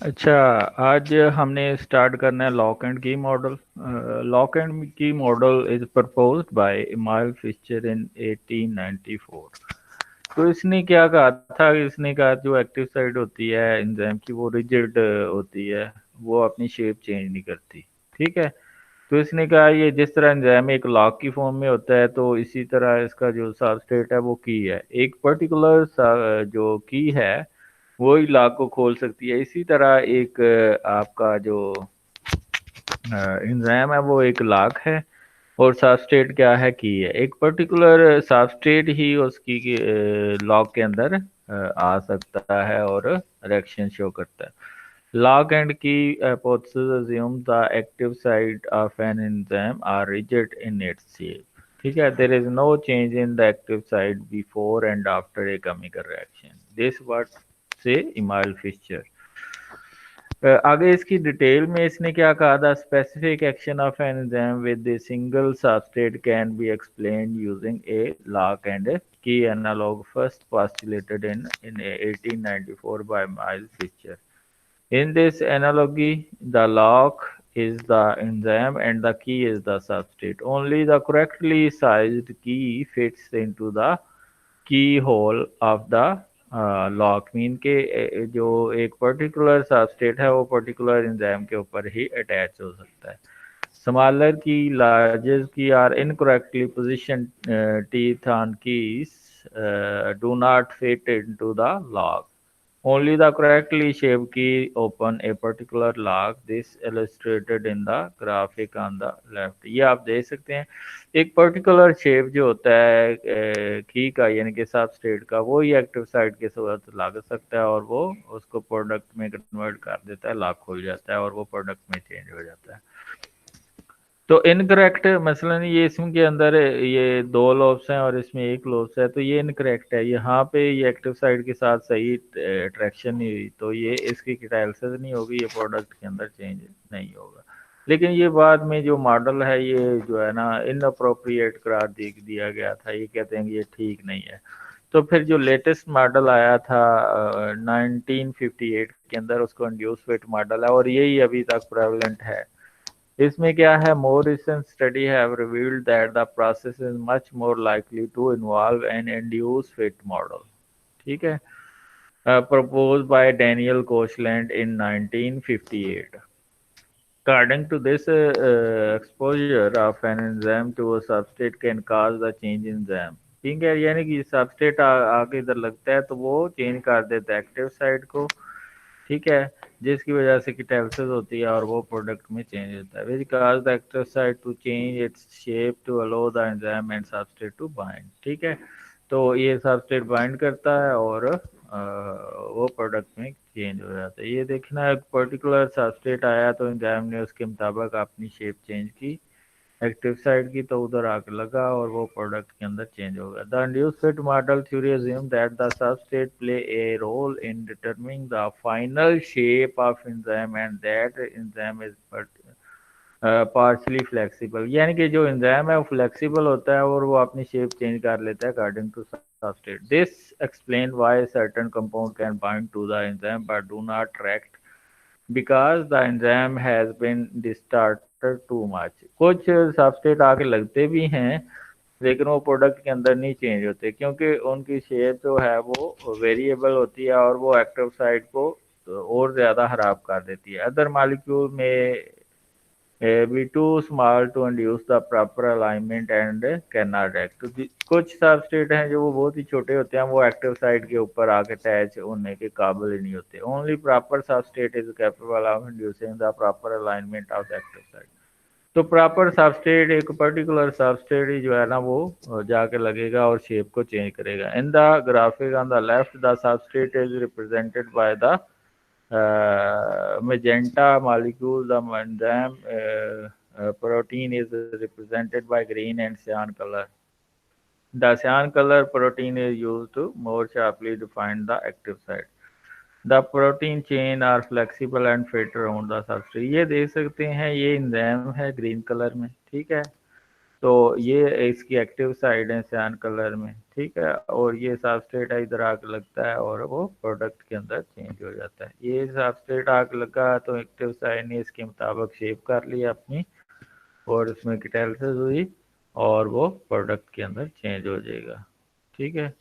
अच्छा, आज हमने स्टार्ट करना है lock and key model. Lock and key model is proposed by Emil Fischer in 1894। तो इसने क्या कहा था, इसने कहा जो एक्टिव साइट होती है एंजाइम की वो रिजिड होती है, वो अपनी शेप चेंज नहीं करती। ठीक है। तो इसने कहा ये जिस तरह एंजाइम एक लॉक की फॉर्म में होता है, तो इसी तरह इसका जो सबस्ट्रेट है वो की है, एक पर्टिकुलर जो की है वो ही लॉक को खोल सकती है। इसी तरह एक आपका जो एंजाइम है वो एक लॉक है, और सबस्ट्रेट क्या है, की है। एक पर्टिकुलर सबस्ट्रेट ही उसकी लॉक के अंदर आ सकता है और रिएक्शन शो करता है। Lock and key hypothesis assumes the active site of an enzyme are rigid in its shape. ठीक है, there is no change in the active site before and after a chemical reaction. This what say Emile Fischer. आगे इसकी detail में इसने क्या कहा था, specific action of an enzyme with a single substrate can be explained using A lock and की analogue first postulated in 1894 by Miles Fischer. In this analogy, the lock is the enzyme and the key is the substrate. Only the correctly sized key fits into the keyhole of the lock. Mean के जो एक particular substrate है वो particular enzyme के ऊपर ही attach हो सकता है। Smaller key, largest key are incorrectly position teeth on keys do not fit into the lock. Only the correctly shaped key open a particular lock. This illustrated in the graphic on the left. ये आप देख सकते हैं, एक particular shape जो होता है की का, यानी कि सबस्ट्रेट का, वो ही एक्टिव साइट के साथ लग सकता है और वो उसको प्रोडक्ट में कन्वर्ट कर देता है, लॉक खुल जाता है और वो प्रोडक्ट में चेंज हो जाता है। तो इनकरेक्ट मसलन ये इसम के अंदर ये दो लोब्स हैं और इसमें एक लोब्स है, तो ये इनकरेक्ट है। यहाँ पे ये एक्टिव साइड के साथ सही अट्रैक्शन नहीं हुई, तो ये इसकी कैटालिसिस नहीं होगी, ये प्रोडक्ट के अंदर चेंज नहीं होगा। लेकिन ये बाद में जो मॉडल है ये जो है ना इनअप्रोप्रिएट करार दिया गया था, ये कहते हैं कि ये ठीक नहीं है। तो फिर जो लेटेस्ट मॉडल आया था 1958 के अंदर, उसको इंड्यूस फिट मॉडल है और यही अभी तक प्रेवलेंट है। इसमें क्या है, more recent study have revealed that the process is much more likely to involve an induce fit model. ठीक है, proposed by Daniel Koshland in 1958. According to this, exposure of an enzyme to a substrate can cause the change in enzyme. ठीक है, यानी कि substrate आके इधर लगता है तो वो चेंज कर देता है एक्टिव साइट को। ठीक है, जिसकी वजह से कैटालिसिस होती है और वो प्रोडक्ट में चेंज होता है, which cause the active site to change its shape to allow the enzyme and substrate to bind. ठीक है, तो ये सबस्ट्रेट बाइंड करता है और वो प्रोडक्ट में चेंज हो जाता है। ये देखना, एक पर्टिकुलर सबस्ट्रेट आया तो एंजाइम ने उसके मुताबिक अपनी शेप चेंज की एक्टिव साइड की, तो उधर आके लगा और वो प्रोडक्ट के अंदर चेंज हो गया। The induce fit model theory assume that the substrate play a role in determining the final shape of enzyme and that enzyme is partially flexible। यानी कि जो एंजाइम है वो फ्लेक्सिबल होता है और वो अपनी शेप चेंज कर लेता है according to substrate. This explain why certain compound can bind to the enzyme but do not react because the enzyme has been distorted too much। कुछ सबस्ट्रेट आके लगते भी हैं लेकिन वो प्रोडक्ट के अंदर नहीं चेंज होते, क्योंकि उनकी शेप जो है वो वेरिएबल होती है और वो एक्टिव साइट को और ज़्यादा खराब कर देती है। अदर मालिक्यूल में be too small to induce the proper alignment and cannot act। तो कुछ सबस्ट्रेट हैं जो वो बहुत ही छोटे होते हैं, वो एक्टिव साइट के ऊपर आके अटैच होने के काबिल ही नहीं होते। Only proper substrate is capable of inducing the proper alignment of the active site. तो प्रॉपर सबस्ट्रेट, एक पर्टिकुलर सबस्ट्रेट ही जो है ना वो जाके लगेगा और शेप को चेंज करेगा। In the graphic on the left the substrate is represented by the magenta molecule, the enzyme protein is represented by green and cyan color. The cyan color protein is used to more sharply define the active site. The protein chain are flexible and fit around the substrate। ये देख सकते हैं, ये enzyme है green colour में। ठीक है, तो ये इसकी एक्टिव साइड है सियान कलर में, ठीक है। और ये सबस्ट्रेट इधर आग लगता है और वो प्रोडक्ट के अंदर चेंज हो जाता है। ये सबस्ट्रेट आग लगा तो एक्टिव साइड ने इसके मुताबिक शेप कर लिया अपनी, और उसमें कैटालिसिस हुई और वो प्रोडक्ट के अंदर चेंज हो जाएगा, ठीक है।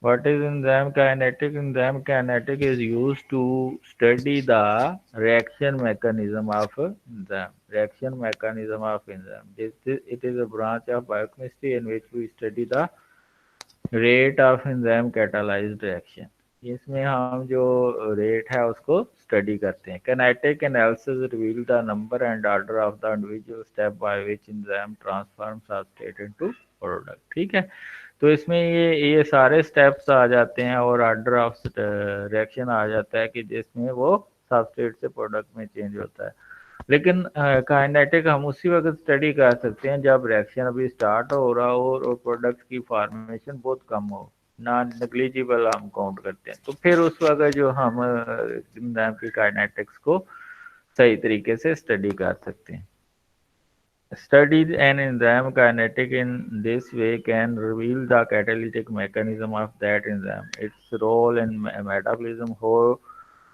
What is enzyme kinetic? Enzyme kinetic is used to study the reaction mechanism of enzyme. Reaction mechanism of enzyme. It is a branch of biochemistry in which we study the rate of enzyme catalyzed reaction. इसमें हम जो rate है उसको study करते हैं। Kinetic analysis reveal the number and order of the individual step by which enzyme transforms substrate into product, ठीक है। तो इसमें ये सारे स्टेप्स आ जाते हैं और ऑर्डर ऑफ रिएक्शन आ जाता है कि जिसमें वो सबस्ट्रेट से प्रोडक्ट में चेंज होता है। लेकिन काइनेटिक हम उसी वक्त स्टडी कर सकते हैं जब रिएक्शन अभी स्टार्ट हो रहा हो और प्रोडक्ट की फॉर्मेशन बहुत कम हो, नॉन नेग्लिजिबल हम काउंट करते हैं, तो फिर उस वक्त जो हम एंजाइम की काइनेटिक्स को सही तरीके से स्टडी कर सकते हैं। Studies an enzyme kinetic in this way can reveal the catalytic mechanism of that enzyme, its role in metabolism, how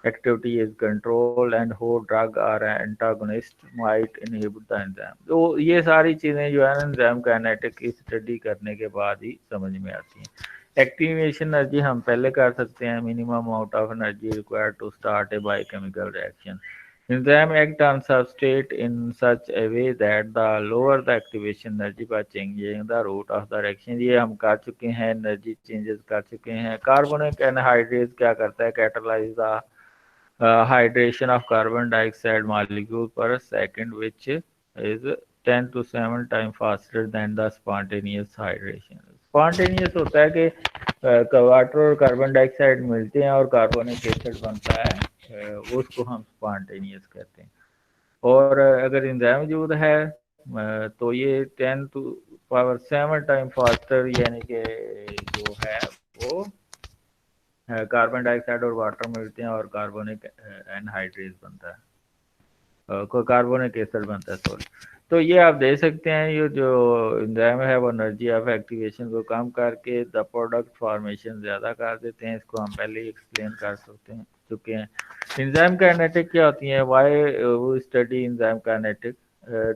activity is controlled, and how drug or antagonist might inhibit the enzyme. तो ये सारी चीज़ें जो है ना enzyme kinetic की study करने के बाद ही समझ में आती हैं। एक्टिवेशन एनर्जी हम पहले कर सकते हैं, minimum amount of energy required to start a biochemical reaction. Enzyme act on substrate in such a way that the lower the activation energy by changing the route of the reaction। ये हम कर चुके हैं, energy changes कर चुके हैं। Carbonic anhydrase क्या करता है, catalyse the hydration of carbon dioxide molecule per second, which is 10 to 7 times faster than the spontaneous hydration। Spontaneous होता है कि वाटर और कार्बन डाइऑक्साइड मिलते हैं और कार्बोनिक एसिड बनता है, उसको हम स्पॉन्टेनियस कहते हैं। और अगर एंजाइम मौजूद है तो ये 10 टू पावर 7 टाइम फास्टर, यानी कि जो है वो कार्बन डाइऑक्साइड और वाटर मिलते हैं और कार्बोनिक एनहाइड्रेज बनता है, कोई कार्बोनिक एसिड बनता है, सॉरी। तो ये आप देख सकते हैं, ये जो एंजाइम है वो एनर्जी ऑफ एक्टिवेशन को कम करके द प्रोडक्ट फॉर्मेशन ज़्यादा कर देते हैं। इसको हम पहले ही एक्सप्लेन कर सकते हैं चुके हैं। एंजाइम काइनेटिक क्या होती है, why we study enzyme kinetic,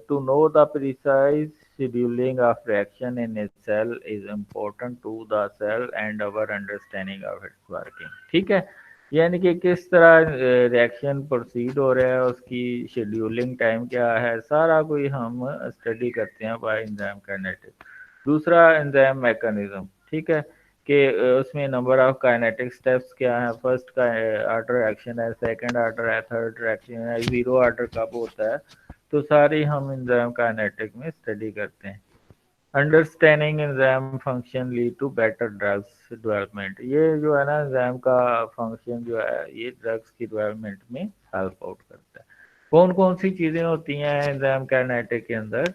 to know the precise scheduling of reaction in a cell is important to the cell and our understanding of its working, ठीक है। यानी कि किस तरह रिएक्शन प्रोसीड हो रहा है, उसकी शेड्यूलिंग टाइम क्या है, सारा कोई हम स्टडी करते हैं बाय एंजाइम काइनेटिक। दूसरा एंजाइम मैकेनिज्म, ठीक है, कि उसमें नंबर ऑफ काइनेटिक स्टेप्स क्या है, फर्स्ट का ऑर्डर रिएक्शन है, सेकंड ऑर्डर है, थर्ड रिएक्शन है, जीरो ऑर्डर कब होता है, तो सारी हम एंजाइम काइनेटिक में स्टडी करते हैं। Understanding enzyme function lead to better drugs development. ये जो है ना एंजाइम का फंक्शन जो है ये ड्रग्स की डेवलपमेंट में हेल्प आउट करता है। कौन कौन सी चीज़ें होती हैं एंजाइम काइनेटिक के अंदर,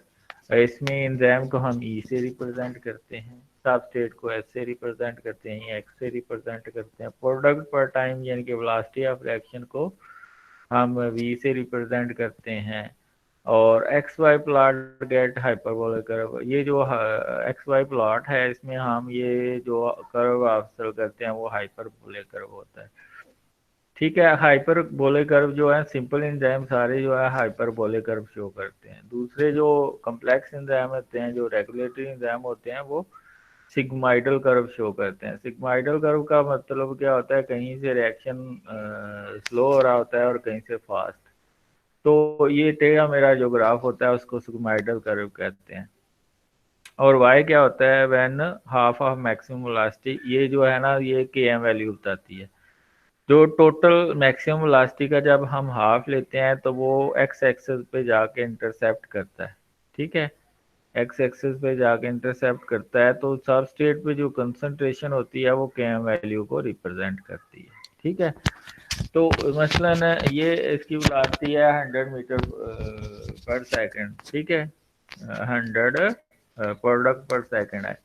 इसमें एंजाइम को हम ई से रिप्रेजेंट करते हैं, सबस्ट्रेट को एस से रिप्रेजेंट करते हैं, एक्स से रिप्रेजेंट करते हैं, प्रोडक्ट पर टाइम यानी कि वेलोसिटी ऑफ रिएक्शन को हम वी से रिप्रेजेंट करते हैं, और x y plot get hyperbolic curve. ये जो एक्स वाई प्लॉट है इसमें हम ये जो कर्व हासिल करते हैं वो हाइपरबोलिक कर्व होता है, ठीक है। हाइपरबोलिक कर्व जो है सिंपल एंजाइम सारे जो है हाइपरबोलिक कर्व शो करते हैं। दूसरे जो कॉम्प्लेक्स एंजाइम होते हैं, जो रेगुलेटरी एंजाइम होते हैं, वो सिग्माइडल कर्व शो करते हैं। सिग्माइडल कर्व का मतलब क्या होता है, कहीं से रिएक्शन स्लो हो रहा होता है और कहीं से फास्ट, तो ये टेढ़ा मेरा जो ग्राफ होता है उसको सिग्माइडल कर्व कहते हैं। और वाई क्या होता है, when half of maximum velocity, ये जो है ना ये के एम वैल्यू बताती है। जो टोटल मैक्सिमम वेलोसिटी का जब हम हाफ लेते हैं तो वो एक्स एक्सिस पे जाके इंटरसेप्ट करता है, ठीक है। एक्स एक्सिस पे जाके इंटरसेप्ट करता है, तो सबस्ट्रेट पे जो कंसंट्रेशन होती है वो के एम वैल्यू को रिप्रेजेंट करती है, ठीक है। तो मसलन ये इसकी वेलोसिटी है 100 मीटर पर सेकंड, ठीक है, 100 प्रोडक्ट पर सेकंड है,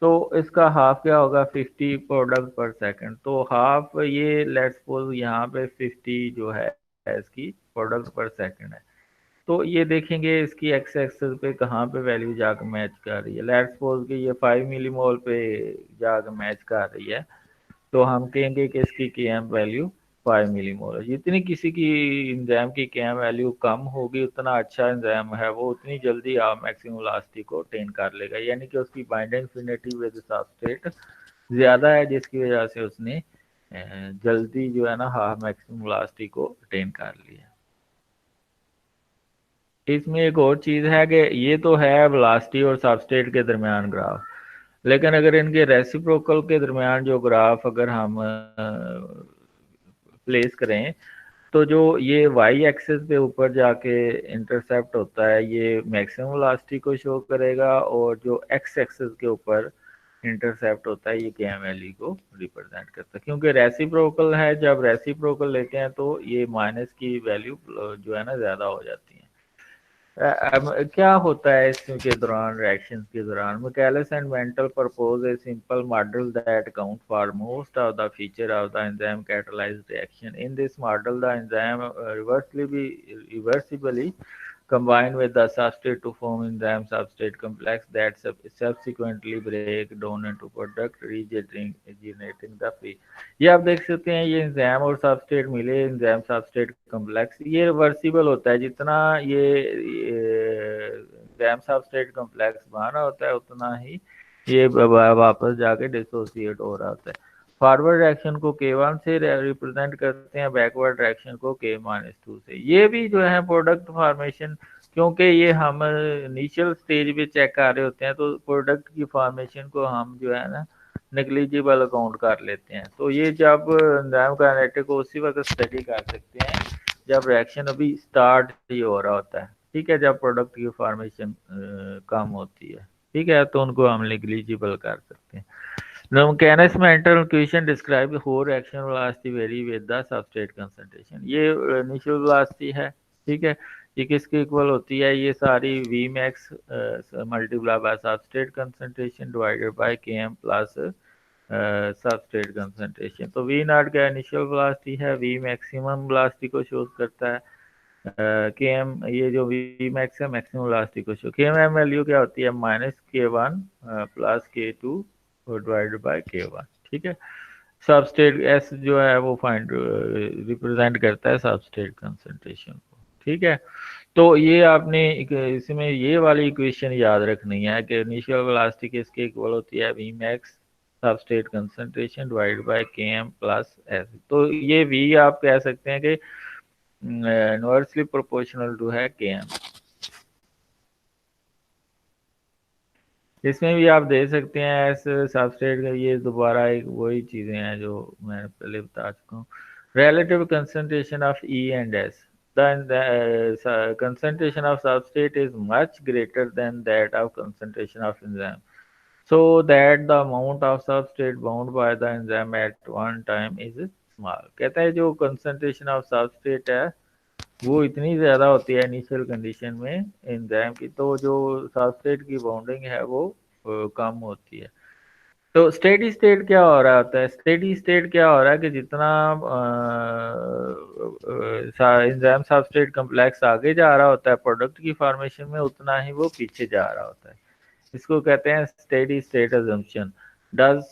तो इसका हाफ क्या होगा, 50 प्रोडक्ट पर सेकंड। तो हाफ ये लेट्स सपोज यहाँ पे 50 जो है इसकी प्रोडक्ट पर सेकंड है, तो ये देखेंगे इसकी एक्स एक्सेस पे कहाँ पे वैल्यू जाकर मैच कर रही है। लेट्स सपोज कि ये 5 मिलीमोल पे जाकर मैच कर रही है, तो हम कहेंगे कि इसकी केएम वैल्यू 5 मिलीमोल है। जितनी किसी की एंजाइम की केएम वैल्यू कम होगी, उतना अच्छा एंजाइम है वो, उतनी जल्दी आप मैक्सिमम वेलोसिटी को अटेन कर लेगा, यानी कि उसकी बाइंडिंग एफिनिटी विद सबस्ट्रेट ज़्यादा है, जिसकी वजह से उसने जल्दी जो है ना हाफ मैक्सिमम वेलोसिटी को अटेन कर लिया। इसमें एक और चीज़ है कि ये तो है वेलोसिटी और सबस्ट्रेट के दरमियान ग्राफ, लेकिन अगर इनके रेसिप्रोकल के दरमियान जो ग्राफ अगर हम प्लेस करें, तो जो ये वाई एक्सिस पे ऊपर जाके इंटरसेप्ट होता है ये मैक्सिमम वेलोसिटी को शो करेगा, और जो एक्स एक्सिस के ऊपर इंटरसेप्ट होता है ये केएम वैल्यू को रिप्रेजेंट करता है। क्योंकि रेसिप्रोकल है, जब रेसिप्रोकल लेते हैं तो ये माइनस की वैल्यू जो है ना ज़्यादा हो जाती है। अब क्या होता है इसके दौरान, रिएक्शन के दौरान, Michaelis and Mental propose a simple model that account for most of the feature of the enzyme catalyzed reaction. In this model, the enzyme reversibly combine with the substrate to form enzyme substrate complex that subsequently break down into product regenerating the free। ये आप देख सकते हैं, ये enzyme और substrate मिले, enzyme substrate complex, ये reversible होता है। जितना ये एंजाइम सबस्ट्रेट कॉम्प्लेक्स बना रहा होता है, उतना ही ये वापस जाके डिसोसिएट हो रहा होता है। फॉरवर्ड रिएक्शन को K1 से रिप्रेजेंट करते हैं, बैकवर्ड रिएक्शन को K-2 से। ये भी जो है प्रोडक्ट फॉर्मेशन, क्योंकि ये हम इनिशियल स्टेज पे चेक कर रहे होते हैं, तो प्रोडक्ट की फॉर्मेशन को हम जो है ना नेग्लिजिबल अकाउंट कर लेते हैं। तो ये जब एंजाइम काइनेटिक को उसी वक्त स्टडी कर सकते हैं जब रिएक्शन अभी स्टार्ट ही हो रहा होता है, ठीक है, जब प्रोडक्ट की फॉर्मेशन कम होती है, ठीक है, तो उनको हम नेग्लिजिबल कर सकते हैं। The mechanical equation describe the whole reaction velocity vary with the substrate concentration। ये initial velocity है, ठीक है, ये किसके इक्वल होती है, ये सारी V max multiply by substrate concentration divided by Km plus substrate concentration. तो V नॉट का इनिशियल वेलोसिटी है, V मैक्सिमम वेलोसिटी को शो करता है, Km ये जो V मैक्स है मैक्सिमम वेलोसिटी को शो। Km वैल्यू क्या होती है, -K1 plus K2 divided by K1, ठीक है। सबस्ट्रेट S जो है वो फाइंड रिप्रेजेंट करता है सबस्ट्रेट कंसंट्रेशन को, ठीक है। तो ये आपने इसमें ये वाली इक्वेशन याद रखनी है कि इनिशियल वेलोसिटी किसके इक्वल होती है, V max substrate concentration divided by Km plus S। तो ये V आप कह सकते हैं कि इनवर्सली प्रोपोर्शनल टू है Km। इसमें भी आप दे सकते हैं एस सबस्ट्रेट का, ये दोबारा एक वही चीज़ें हैं जो मैंने पहले बता चुका हूँ। relative concentration of E and S, the concentration of substrate is much greater than that of concentration of enzyme, so that the amount of substrate bound by the enzyme at one time is small। कहता है जो concentration of substrate है वो इतनी ज़्यादा होती है initial condition में एंजाइम की, तो जो सबस्ट्रेट की बाउंडिंग है वो कम होती है। तो स्टेडी स्टेट क्या हो रहा होता है, स्टेडी स्टेट क्या हो रहा है कि जितना एंजाइम सबस्ट्रेट कॉम्प्लेक्स आगे जा रहा होता है प्रोडक्ट की फॉर्मेशन में, उतना ही वो पीछे जा रहा होता है। इसको कहते हैं steady state assumption. Does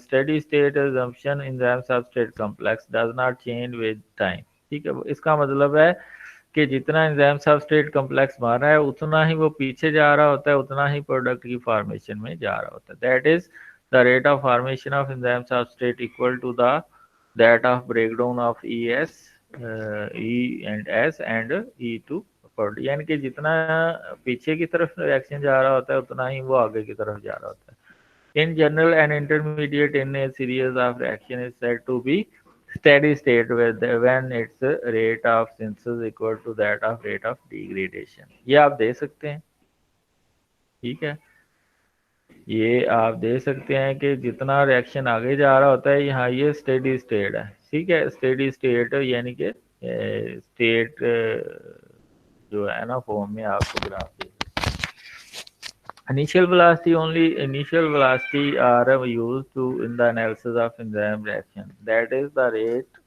steady state assumption enzyme substrate complex does not change with time, ठीक है। इसका मतलब है कि जितना एंजाइम सबस्ट्रेट कॉम्प्लेक्स बन रहा है उतना ही वो पीछे जा रहा होता है, उतना ही प्रोडक्ट की फॉर्मेशन में जा रहा होता है। That is the rate of formation of enzyme substrate equal to the that of breakdown of E S E and S and E two, यानी कि जितना पीछे की तरफ रिएक्शन जा रहा होता है उतना ही वो आगे की तरफ जा रहा होता है। In general and intermediate in a series of reaction is said to be steady state when its rate of synthesis equal to that of rate of degradation। ये आप दे सकते हैं, ठीक है, ये आप दे सकते हैं कि जितना रिएक्शन आगे जा रहा होता है यहाँ ये स्टेडी स्टेट है, ठीक है। स्टेडी स्टेट यानी कि स्टेट जो है ना फॉर्म में आपको graph they. Initial velocity, only initial velocity are used to in the analysis of enzyme reaction, that is the rate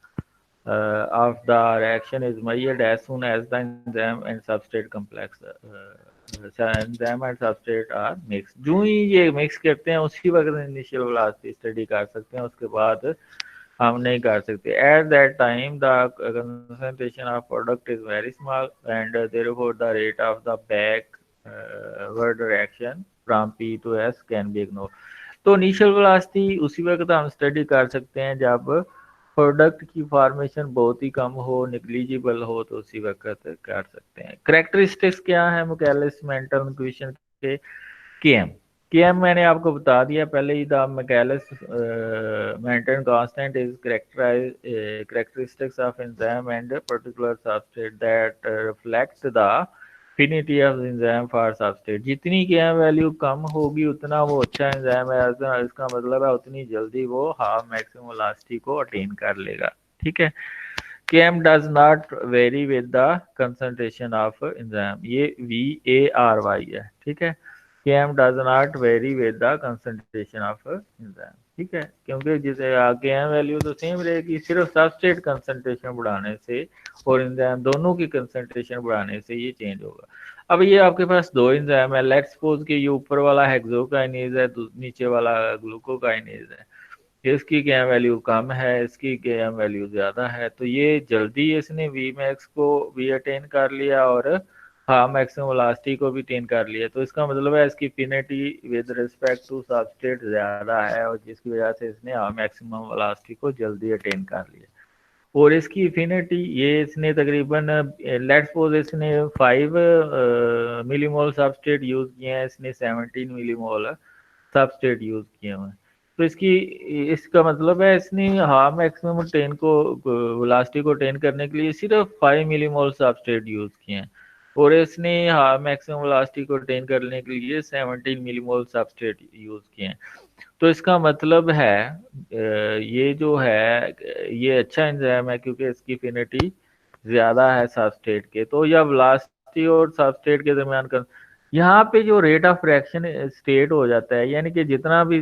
of the reaction is measured as soon as the enzyme and substrate complex enzyme and substrate are mix. जो ही ये mix करते हैं उसी वक्त initial velocity study कर सकते हैं, उसके बाद हम नहीं कर सकते। At that time the concentration of product is very small and therefore the rate of the backward reaction from P to S can be ignore. तो इनिशियल वेलोसिटी उसी वक्त हम स्टडी कर सकते हैं जब प्रोडक्ट की फॉर्मेशन बहुत ही कम हो, निग्लिजिबल हो, तो उसी वक्त कर सकते हैं। करेक्टरिस्टिक्स क्या है मिकेलिस मेंटन इक्वेशन के? केएम केएम मैंने आपको बता दिया पहले ही। The Michaelis Menten constant is characteristics of enzyme and particular substrate that reflect the affinity of enzyme for substrate. जितनी केएम वैल्यू कम होगी उतना वो अच्छा एंजाइम है, इसका मतलब है उतनी जल्दी वो हाफ मैक्सिमम वेलोसिटी को अटेन कर लेगा। ठीक है। Km does not vary with the concentration of enzyme, ये VARY है। ठीक है। Km does not vary with the concentration of enzyme। ठीक है, क्योंकि जिसे Km वैल्यू तो सेम रहेगी, सिर्फ सबस्ट्रेट कंसंट्रेशन बढ़ाने से और एंजाइम दोनों की कंसंट्रेशन बढ़ाने से ये चेंज होगा। अब ये आपके पास दो एंजाइम है, लेट्स सपोज कि ये ऊपर वाला हेक्सोकाइनेज है, नीचे वाला ग्लूकोकाइनेज है। इसकी क्या वैल्यू कम है, इसकी क्या वैल्यू ज़्यादा है, तो ये जल्दी इसने वी मैक्स को भी अटेन कर लिया और हाँ मैक्सिमम वेलोसिटी को भी अटेन कर लिया। तो इसका मतलब है इसकी फिनिटी विद रिस्पेक्ट टू सबस्ट्रेट ज़्यादा है और जिसकी वजह से इसने हाँ मैक्सिमम वेलोसिटी को जल्दी अटेन कर लिया। और इसकी इफिनिटी ये इसने तकरीबन लेट्स सपोज इसने 5 मिलीमोल सबस्ट्रेट यूज़ किए हैं, इसने 17 मिलीमोल सबस्ट्रेट यूज़ किए हुए हैं। तो इसका मतलब है इसने हाफ मैक्सिमम टेन को वेलोसिटी को टेन करने के लिए सिर्फ 5 मिलीमोल सबस्ट्रेट यूज़ किए हैं और इसने हाफ मैक्सिमम वेलोसिटी को टेन करने के लिए 17 मिलीमोल सबस्ट्रेट यूज़ किए हैं। तो इसका मतलब है ये जो है ये अच्छा एंजाइम है क्योंकि इसकी फिनिटी ज़्यादा है सबस्ट्रेट के। तो या वेलोसिटी और सबस्ट्रेट के दरमियान का यहाँ पे जो रेट ऑफ रिएक्शन स्टेट हो जाता है, यानी कि जितना भी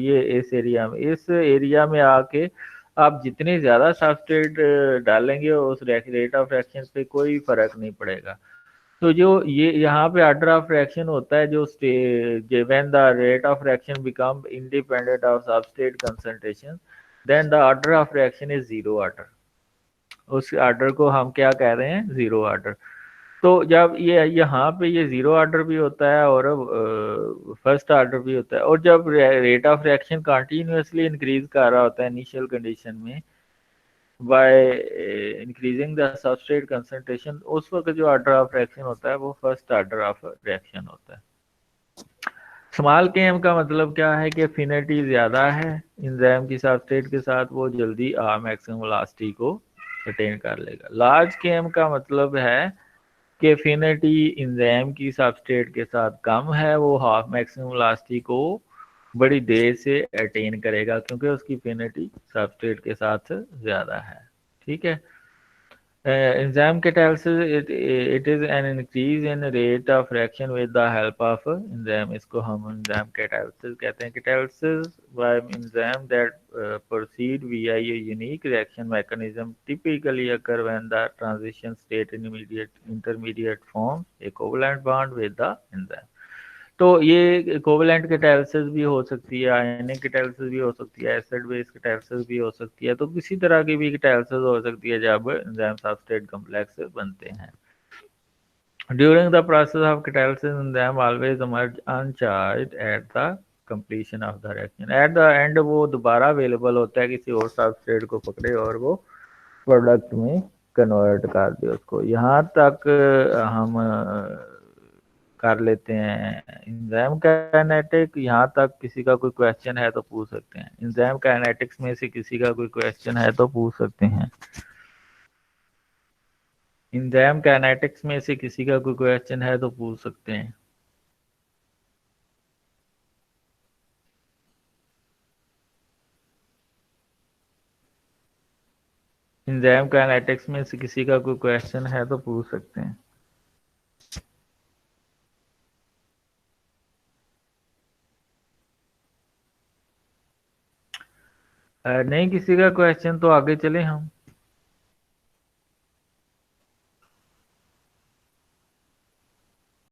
ये इस एरिया में आके आप जितने ज़्यादा सबस्ट्रेट डालेंगे उस रेट ऑफ रिएक्शन पे कोई फर्क नहीं पड़ेगा। तो जो ये यहाँ पे ऑर्डर ऑफ रिएक्शन होता है जो when the rate of reaction become independent of substrate concentration then the order of reaction is zero order. उस ऑर्डर को हम क्या कह रहे हैं? Zero order. तो जब ये यहाँ पे ये जीरो ऑर्डर भी होता है और फर्स्ट ऑर्डर भी होता है, और जब rate of reaction continuously increase कर रहा होता है इनिशियल कंडीशन में by increasing the substrate concentration, उस वक्त जो ऑर्डर ऑफ रिएक्शन होता है वो फर्स्ट ऑर्डर ऑफ रिएक्शन होता है। स्मॉल केएम का मतलब क्या है कि एफिनिटी ज़्यादा है एंजाइम की सबस्ट्रेट के साथ, वो जल्दी मैक्सिमम वेलोसिटी को अटेन कर लेगा। लार्ज केएम का मतलब है कि एफिनिटी एंजाइम की सबस्ट्रेट के साथ कम है, वो हाफ मैक्सिमम वेलोसिटी को बड़ी देर से अटेन करेगा क्योंकि उसकी एफिनिटी सबस्ट्रेट के साथ ज़्यादा है। ठीक है। enzyme catalysis it is an increase in rate of reaction with the help of enzyme, इसको हम enzyme catalysis कहते हैं। catalysis by enzyme that proceed via a unique reaction mechanism typically occur when the transition state in intermediate forms a covalent bond with the enzyme। तो ये covalent catalysis भी हो सकती है, आयनिक कैटालिसिस भी हो सकती है, एसिड बेस कैटालिसिस भी हो सकती है, तो किसी तरह की भी कैटालिसिस हो सकती है जब एंजाइम सबस्ट्रेट कॉम्प्लेक्स बनते हैं। During the process of catalysis enzyme always emerge uncharged at the completion of the reaction. At the end वो दोबारा अवेलेबल होता है किसी और सबस्ट्रेट को पकड़े और वो प्रोडक्ट में कन्वर्ट कर दे उसको। यहाँ तक हम कर लेते हैं एंजाइम काइनेटिक। यहाँ तक किसी का कोई क्वेश्चन है तो पूछ सकते हैं। एंजाइम काइनेटिक्स में से किसी का कोई क्वेश्चन है तो पूछ सकते हैं। एंजाइम काइनेटिक्स में से किसी का कोई क्वेश्चन है तो पूछ सकते हैं। एंजाइम काइनेटिक्स में से किसी का कोई क्वेश्चन है तो पूछ सकते हैं। नहीं किसी का क्वेश्चन तो आगे चले हम।